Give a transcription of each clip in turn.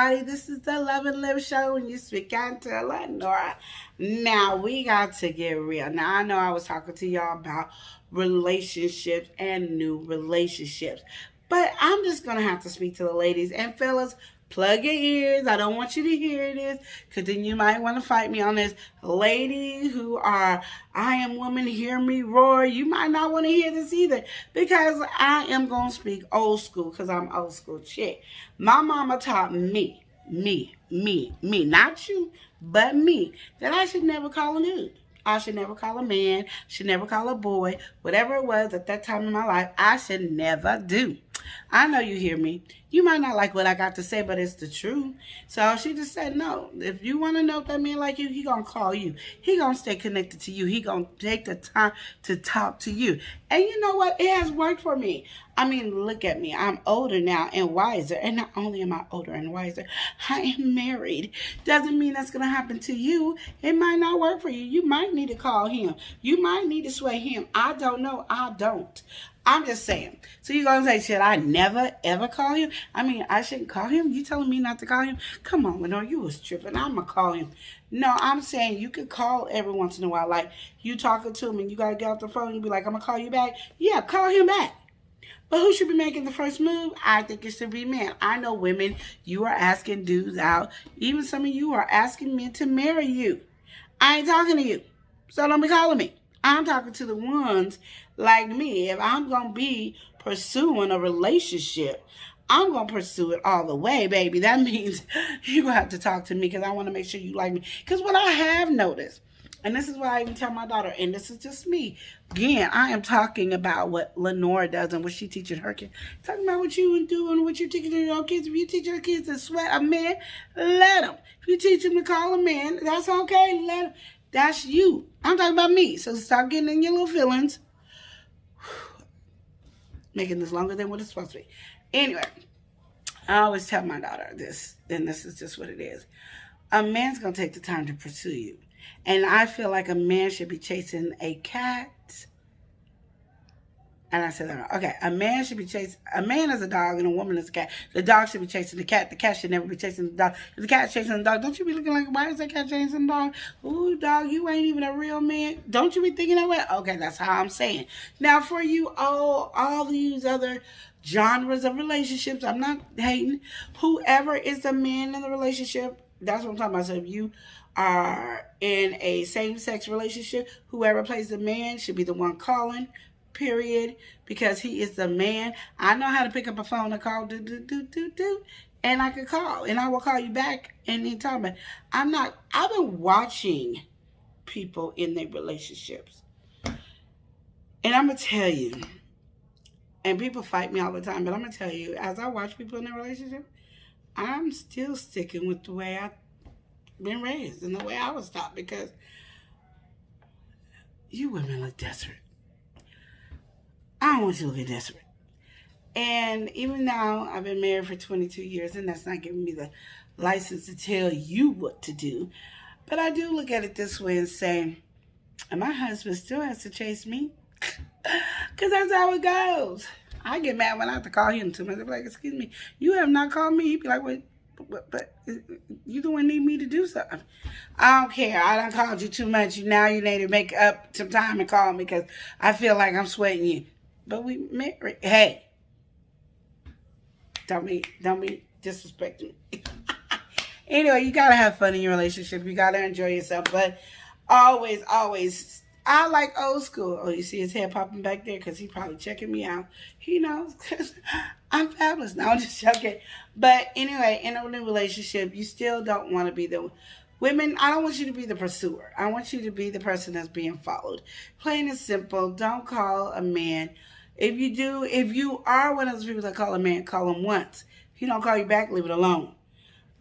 everybody. This is the Love and Live Show, and you speak out to Lenora. Now, we got to get real. Now, I know I was talking to y'all about relationships and new relationships, but I'm just going to have to speak to the ladies. And fellas, plug your ears. I don't want you to hear this, because then you might want to fight me on this. Ladies who are I am woman, hear me roar. You might not want to hear this either, because I am going to speak old school, because I'm old school chick. My mama taught me, not you, but me, that I should never call a dude. I should never call a man, should never call a boy, whatever it was at that time in my life, I should never do. I know you hear me. You might not like what I got to say, but it's the truth. So she just said, no, if you want to know if that man like you, he going to call you. He going to stay connected to you. He going to take the time to talk to you. And you know what? It has worked for me. I mean, look at me. I'm older now and wiser. And not only am I older and wiser, I am married. Doesn't mean that's going to happen to you. It might not work for you. You might need to call him. You might need to sway him. I don't know. I don't. I'm just saying. So you're going to say, should I never, ever call him? I mean, I shouldn't call him? You telling me not to call him? Come on, Lenore, you was tripping. I'm going to call him. No, I'm saying you could call every once in a while. Like, you talking to him and you got to get off the phone and you be like, I'm going to call you back. Yeah, call him back. But who should be making the first move? I think it should be men. I know women, you are asking dudes out. Even some of you are asking men to marry you. I ain't talking to you. So don't be calling me. I'm talking to the ones like me. If I'm going to be pursuing a relationship, I'm going to pursue it all the way, baby. That means you're going to have to talk to me, because I want to make sure you like me. Because what I have noticed, and this is what I even tell my daughter, and this is just me. Again, I am talking about what Lenora does and what she teaches her kids. Talking about what you do and what you teach your kids. If you teach your kids to sweat a man, let them. If you teach them to call a man, that's okay. Let them. That's you. I'm talking about me. So stop getting in your little feelings. Making this longer than what it's supposed to be. Anyway, I always tell my daughter this, and this is just what it is. A man's going to take the time to pursue you. And I feel like a man should be chasing a cat. And I said that. Okay, a man should be chasing, a man is a dog and a woman is a cat. The dog should be chasing the cat. The cat should never be chasing the dog. If the cat's chasing the dog, don't you be looking like, why is that cat chasing the dog? Ooh, dog, you ain't even a real man. Don't you be thinking that way? Okay, that's how I'm saying. Now, for you, all these other genres of relationships, I'm not hating. Whoever is the man in the relationship, that's what I'm talking about. So if you are in a same-sex relationship, whoever plays the man should be the one calling, period, because he is the man. I know how to pick up a phone and call, and I could call, and I will call you back anytime. But I've been watching people in their relationships, and I'm going to tell you, and people fight me all the time, but I'm going to tell you, as I watch people in their relationship, I'm still sticking with the way I've been raised and the way I was taught, because you women look desperate. I don't want you to look desperate. And even now, I've been married for 22 years, and that's not giving me the license to tell you what to do. But I do look at it this way and say, and my husband still has to chase me, because that's how it goes. I get mad when I have to call him too much. I'm like, excuse me, you have not called me. He'd be like, wait, but you don't need me to do something. I don't care. I done called you too much. Now you need to make up some time and call me, because I feel like I'm sweating you. But we married. Hey, don't be disrespecting me. Anyway, you gotta have fun in your relationship. You gotta enjoy yourself. But always, I like old school. Oh, you see his head popping back there, because he's probably checking me out. He knows, because I'm fabulous. No, I'm just joking. But anyway, in a new relationship, you still don't want to be the women. I don't want you to be the pursuer. I want you to be the person that's being followed. Plain and simple. Don't call a man. If you are one of those people that call a man, call him once. If he don't call you back, leave it alone.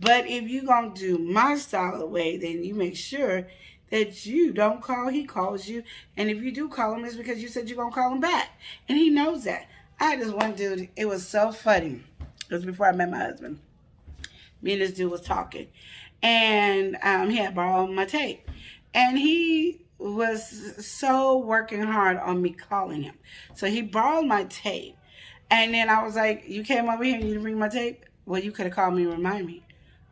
But if you're going to do my style of the way, then you make sure that you don't call, he calls you. And if you do call him, it's because you said you're going to call him back. And he knows that. I had this one dude, it was so funny. It was before I met my husband. Me and this dude was talking. And he had borrowed my tape. And he was so working hard on me calling him. So he borrowed my tape. And then I was like, you came over here and you didn't bring my tape? Well, you could have called me and remind me.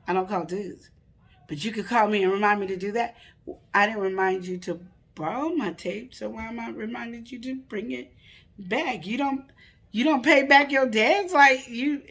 I don't call dudes. But you could call me and remind me to do that. I didn't remind you to borrow my tape, so why am I reminding you to bring it back? You don't pay back your debts. Like you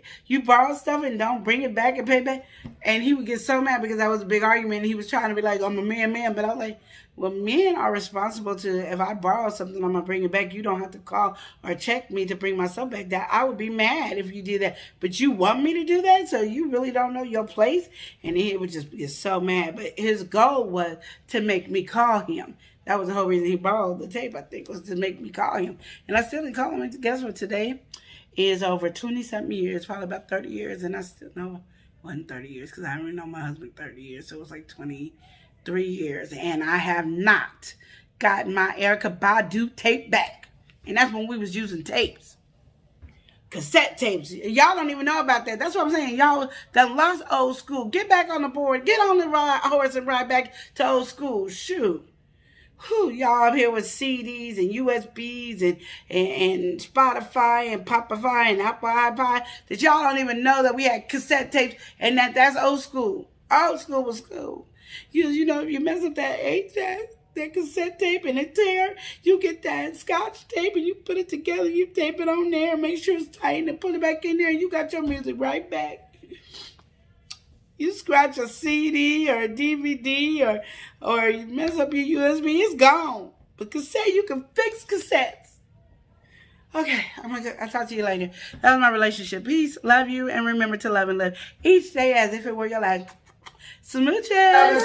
borrow stuff and don't bring it back and pay back. And he would get so mad because that was a big argument. And he was trying to be like, I'm a man. But I was like, well, men are responsible to, if I borrow something, I'm going to bring it back. You don't have to call or check me to bring my stuff back. That I would be mad if you did that. But you want me to do that? So you really don't know your place? And he would just get so mad. But his goal was to make me call him. That was the whole reason he borrowed the tape, I think, was to make me call him. And I still didn't call him. And guess what? Today is over 20-something years, probably about 30 years. And I still know it wasn't 30 years because I haven't known my husband 30 years. So it was like 23 years. And I have not gotten my 𝒮𝑜𝒸𝒃 Badu tape back. And that's when we was using tapes. Cassette tapes. Y'all don't even know about that. That's what I'm saying. Y'all done lost old school. Get back on the board. Get on the horse and ride back to old school. Shoot. Whew, y'all up here with CDs and USBs and Spotify and Popify and Apple iPod that y'all don't even know that we had cassette tapes and that's old school. Old school was cool. You know, if you mess up that cassette tape and it tear, you get that Scotch tape and you put it together, you tape it on there, make sure it's tight and put it back in there and you got your music right back. You scratch a CD or a DVD or you mess up your USB, it's gone. But cassette, you can fix cassettes. Okay, I'll talk to you later. That was my relationship. Peace, love you, and remember to love and live each day as if it were your life. Smooches.